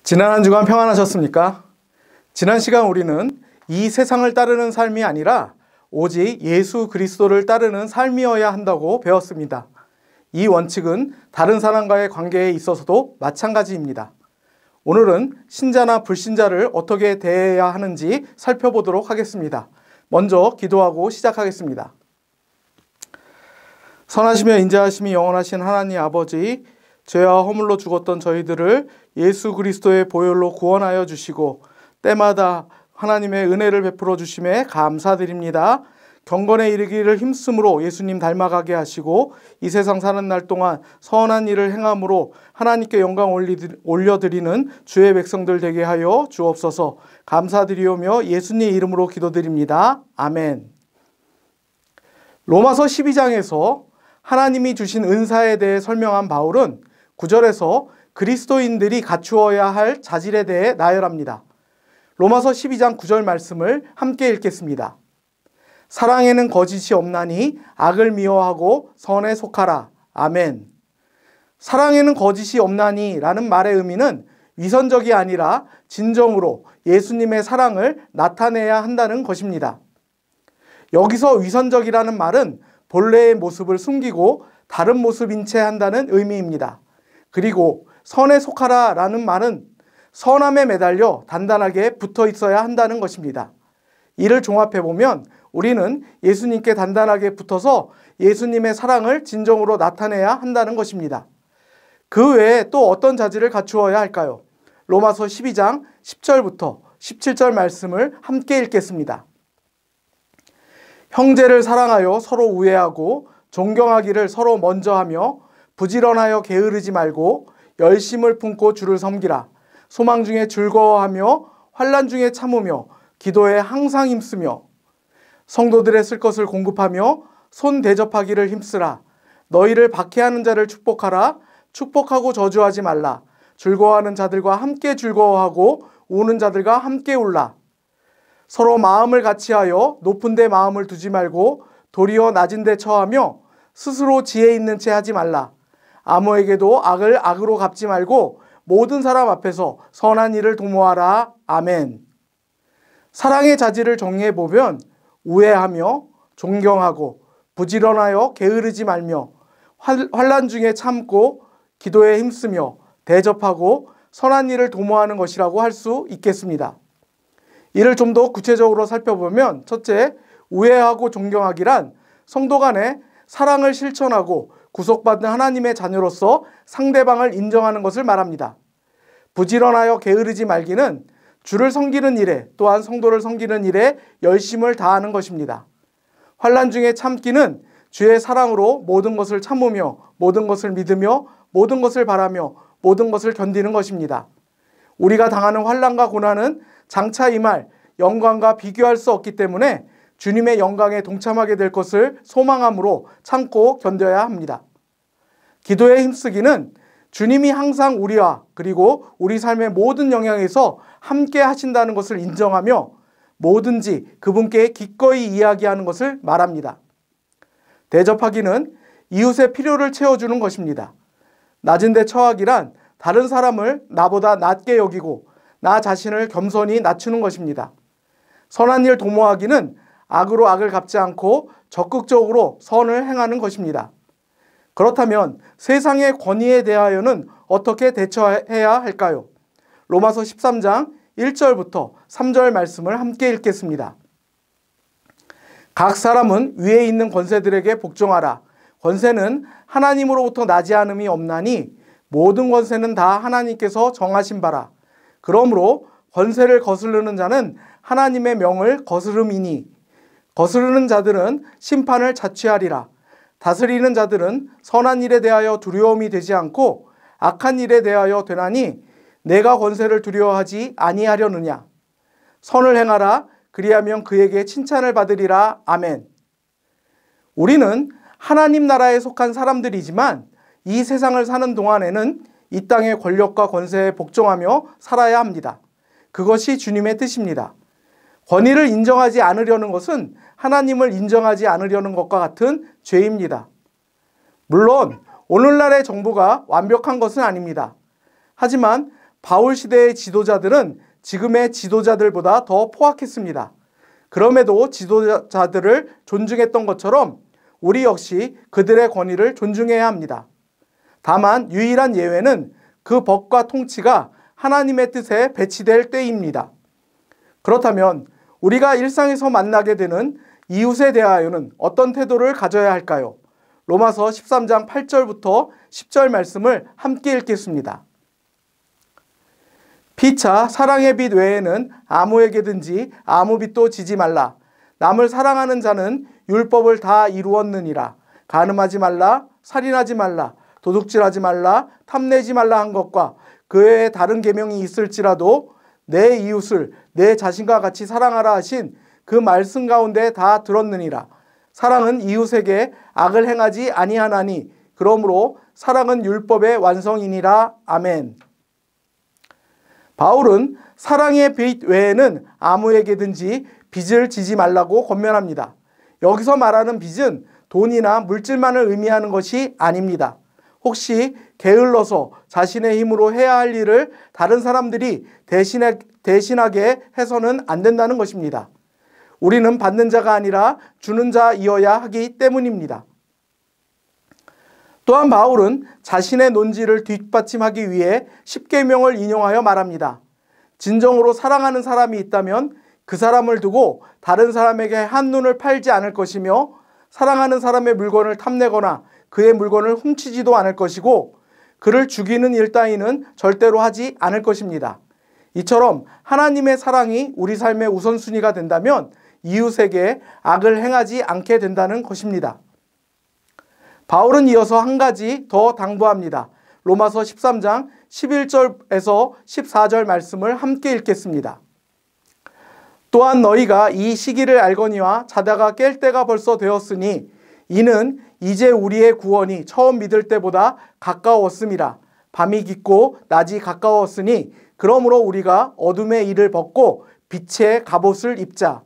지난 한 주간 평안하셨습니까? 지난 시간 우리는 이 세상을 따르는 삶이 아니라 오직 예수 그리스도를 따르는 삶이어야 한다고 배웠습니다. 이 원칙은 다른 사람과의 관계에 있어서도 마찬가지입니다. 오늘은 신자나 불신자를 어떻게 대해야 하는지 살펴보도록 하겠습니다. 먼저 기도하고 시작하겠습니다. 선하시며 인자하심이 영원하신 하나님 아버지, 죄와 허물로 죽었던 저희들을 예수 그리스도의 보혈로 구원하여 주시고 때마다 하나님의 은혜를 베풀어 주심에 감사드립니다. 경건에 이르기를 힘쓰므로 예수님 닮아가게 하시고 이 세상 사는 날 동안 선한 일을 행함으로 하나님께 영광 올려드리는 주의 백성들 되게 하여 주옵소서. 감사드리오며 예수님 이름으로 기도드립니다. 아멘. 로마서 12장에서 하나님이 주신 은사에 대해 설명한 바울은 9절에서 그리스도인들이 갖추어야 할 자질에 대해 나열합니다. 로마서 12장 9절 말씀을 함께 읽겠습니다. 사랑에는 거짓이 없나니 악을 미워하고 선에 속하라. 아멘. 사랑에는 거짓이 없나니 라는 말의 의미는 위선적이 아니라 진정으로 예수님의 사랑을 나타내야 한다는 것입니다. 여기서 위선적이라는 말은 본래의 모습을 숨기고 다른 모습인 채 한다는 의미입니다. 그리고 선에 속하라 라는 말은 선함에 매달려 단단하게 붙어 있어야 한다는 것입니다. 이를 종합해보면 우리는 예수님께 단단하게 붙어서 예수님의 사랑을 진정으로 나타내야 한다는 것입니다. 그 외에 또 어떤 자질을 갖추어야 할까요? 로마서 12장 10절부터 17절 말씀을 함께 읽겠습니다. 형제를 사랑하여 서로 우애하고 존경하기를 서로 먼저 하며 부지런하여 게으르지 말고 열심을 품고 주를 섬기라. 소망 중에 즐거워하며 환난 중에 참으며 기도에 항상 힘쓰며 성도들의 쓸 것을 공급하며 손 대접하기를 힘쓰라. 너희를 박해하는 자를 축복하라. 축복하고 저주하지 말라. 즐거워하는 자들과 함께 즐거워하고 우는 자들과 함께 울라. 서로 마음을 같이하여 높은 데 마음을 두지 말고 도리어 낮은 데 처하며 스스로 지혜 있는 채 하지 말라. 아무에게도 악을 악으로 갚지 말고 모든 사람 앞에서 선한 일을 도모하라. 아멘. 사랑의 자질을 정리해보면 우애하며 존경하고 부지런하여 게으르지 말며 환난 중에 참고 기도에 힘쓰며 대접하고 선한 일을 도모하는 것이라고 할 수 있겠습니다. 이를 좀 더 구체적으로 살펴보면 첫째, 우애하고 존경하기란 성도 간에 사랑을 실천하고 구속받은 하나님의 자녀로서 상대방을 인정하는 것을 말합니다. 부지런하여 게으르지 말기는 주를 섬기는 일에 또한 성도를 섬기는 일에 열심을 다하는 것입니다. 환난 중에 참기는 주의 사랑으로 모든 것을 참으며 모든 것을 믿으며 모든 것을 바라며 모든 것을 견디는 것입니다. 우리가 당하는 환난과 고난은 장차 임할 영광과 비교할 수 없기 때문에 주님의 영광에 동참하게 될 것을 소망함으로 참고 견뎌야 합니다. 기도에 힘쓰기는 주님이 항상 우리와 그리고 우리 삶의 모든 영역에서 함께 하신다는 것을 인정하며 뭐든지 그분께 기꺼이 이야기하는 것을 말합니다. 대접하기는 이웃의 필요를 채워주는 것입니다. 낮은 데 처하기란 다른 사람을 나보다 낮게 여기고 나 자신을 겸손히 낮추는 것입니다. 선한 일 도모하기는 악으로 악을 갚지 않고 적극적으로 선을 행하는 것입니다. 그렇다면 세상의 권위에 대하여는 어떻게 대처해야 할까요? 로마서 13장 1절부터 3절 말씀을 함께 읽겠습니다. 각 사람은 위에 있는 권세들에게 복종하라. 권세는 하나님으로부터 나지 않음이 없나니 모든 권세는 다 하나님께서 정하신 바라. 그러므로 권세를 거스르는 자는 하나님의 명을 거스름이니 거스르는 자들은 심판을 자취하리라. 다스리는 자들은 선한 일에 대하여 두려움이 되지 않고 악한 일에 대하여 되나니 내가 권세를 두려워하지 아니하려느냐. 선을 행하라. 그리하면 그에게 칭찬을 받으리라. 아멘. 우리는 하나님 나라에 속한 사람들이지만 이 세상을 사는 동안에는 이 땅의 권력과 권세에 복종하며 살아야 합니다. 그것이 주님의 뜻입니다. 권위를 인정하지 않으려는 것은 하나님을 인정하지 않으려는 것과 같은 죄입니다. 물론 오늘날의 정부가 완벽한 것은 아닙니다. 하지만 바울 시대의 지도자들은 지금의 지도자들보다 더 포악했습니다. 그럼에도 지도자들을 존중했던 것처럼 우리 역시 그들의 권위를 존중해야 합니다. 다만 유일한 예외는 그 법과 통치가 하나님의 뜻에 배치될 때입니다. 그렇다면 우리가 일상에서 만나게 되는 이웃에 대하여는 어떤 태도를 가져야 할까요? 로마서 13장 8절부터 10절 말씀을 함께 읽겠습니다. 피차 사랑의 빛 외에는 아무에게든지 아무 빛도 지지 말라. 남을 사랑하는 자는 율법을 다 이루었느니라. 간음하지 말라, 살인하지 말라, 도둑질하지 말라, 탐내지 말라 한 것과 그 외에 다른 계명이 있을지라도 내 이웃을 내 자신과 같이 사랑하라 하신 그 말씀 가운데 다 들었느니라. 사랑은 이웃에게 악을 행하지 아니하나니 그러므로 사랑은 율법의 완성이니라. 아멘. 바울은 사랑의 빛 외에는 아무에게든지 빚을 지지 말라고 권면합니다. 여기서 말하는 빚은 돈이나 물질만을 의미하는 것이 아닙니다. 혹시 게을러서 자신의 힘으로 해야 할 일을 다른 사람들이 대신하게 해서는 안 된다는 것입니다. 우리는 받는 자가 아니라 주는 자이어야 하기 때문입니다. 또한 바울은 자신의 논지를 뒷받침하기 위해 십계명을 인용하여 말합니다. 진정으로 사랑하는 사람이 있다면 그 사람을 두고 다른 사람에게 한눈을 팔지 않을 것이며 사랑하는 사람의 물건을 탐내거나 그의 물건을 훔치지도 않을 것이고 그를 죽이는 일 따위는 절대로 하지 않을 것입니다. 이처럼 하나님의 사랑이 우리 삶의 우선순위가 된다면 이웃에게 악을 행하지 않게 된다는 것입니다. 바울은 이어서 한 가지 더 당부합니다. 로마서 13장 11절에서 14절 말씀을 함께 읽겠습니다. 또한 너희가 이 시기를 알거니와 자다가 깰 때가 벌써 되었으니 이는 이제 우리의 구원이 처음 믿을 때보다 가까웠음이라. 밤이 깊고 낮이 가까웠으니 그러므로 우리가 어둠의 일을 벗고 빛의 갑옷을 입자.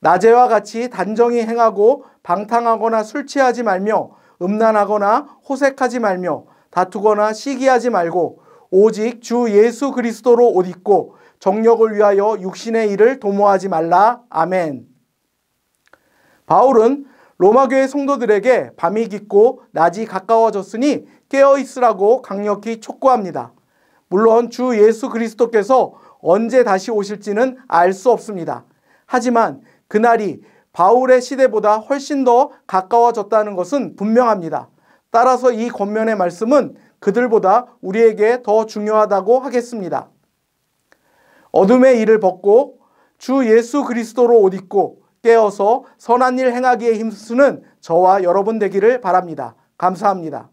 낮에와 같이 단정히 행하고 방탕하거나 술 취하지 말며 음란하거나 호색하지 말며 다투거나 시기하지 말고 오직 주 예수 그리스도로 옷 입고 정력을 위하여 육신의 일을 도모하지 말라. 아멘. 바울은 로마교회 성도들에게 밤이 깊고 낮이 가까워졌으니 깨어있으라고 강력히 촉구합니다. 물론 주 예수 그리스도께서 언제 다시 오실지는 알 수 없습니다. 하지만 그날이 바울의 시대보다 훨씬 더 가까워졌다는 것은 분명합니다. 따라서 이 권면의 말씀은 그들보다 우리에게 더 중요하다고 하겠습니다. 어둠의 일을 벗고 주 예수 그리스도로 옷 입고 깨어서 선한 일 행하기에 힘쓰는 저와 여러분 되기를 바랍니다. 감사합니다.